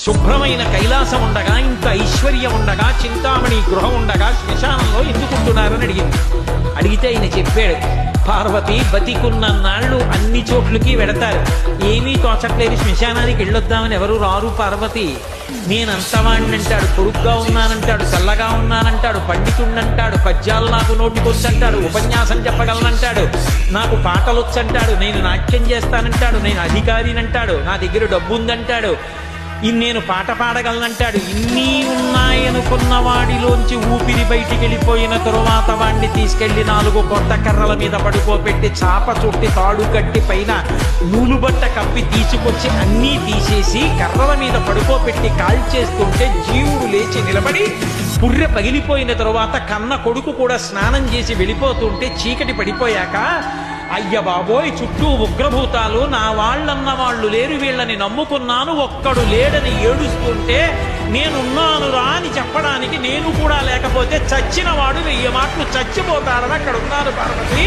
శుభ్రమైన కైలాసం ఉండగా, ఇంత ఐశ్వర్యం ఉండగా, చింతామణి గృహం ఉండగా శ్మశానంలో ఎందుకుంటున్నారని అడిగింది. అడిగితే ఆయన చెప్పాడు, పార్వతి బతికున్న నాళ్ళు అన్ని చోట్లకి వెడతారు, ఏమీ తోచట్లేదు, శ్మశానానికి వెళ్ళొద్దామని ఎవరు రారు పార్వతి. నేనంతవాణ్ణంటాడు, పొరుగ్గా ఉన్నానంటాడు, చల్లగా ఉన్నానంటాడు, పండితుండంటాడు, పద్యాలు నాకు నోటికొచ్చంటాడు, ఉపన్యాసం చెప్పగలనంటాడు, నాకు పాటలొచ్చంటాడు, నేను నాట్యం చేస్తానంటాడు, నేను అధికారినంటాడు, నా దగ్గర డబ్బు ఉందంటాడు, నేను పాట పాడగలనంటాడు. ఇన్ని ఉన్నాయనుకున్న వాడిలోంచి ఊపిరి బయటికి వెళ్ళిపోయిన తరువాత వాడిని తీసుకెళ్లి 4 కొత్త కర్రల మీద పడుకోబెట్టి చాప చుట్టి తాడు కట్టి పైన నూలుబట్ట కప్పి తీసుకొచ్చి అన్నీ తీసేసి కర్రల మీద పడుకోబెట్టి కాల్చేస్తుంటే జీవుడు లేచి నిలబడి పుర్రె పగిలిపోయిన తరువాత కన్న కొడుకు కూడా స్నానం చేసి వెళ్ళిపోతుంటే చీకటి పడిపోయాక, అయ్య బాబోయ్ చుట్టూ ఉగ్రభూతాలు, నా వాళ్ళన్న వాళ్ళు లేరు, వీళ్ళని నమ్ముకున్నాను, ఒక్కడు లేడని ఏడుస్తుంటే నేనున్నాను రా అని చెప్పడానికి నేను కూడా లేకపోతే చచ్చిన వాడు 1000 మాటలు చచ్చిపోతాడని అక్కడ ఉన్నాను పార్వతి.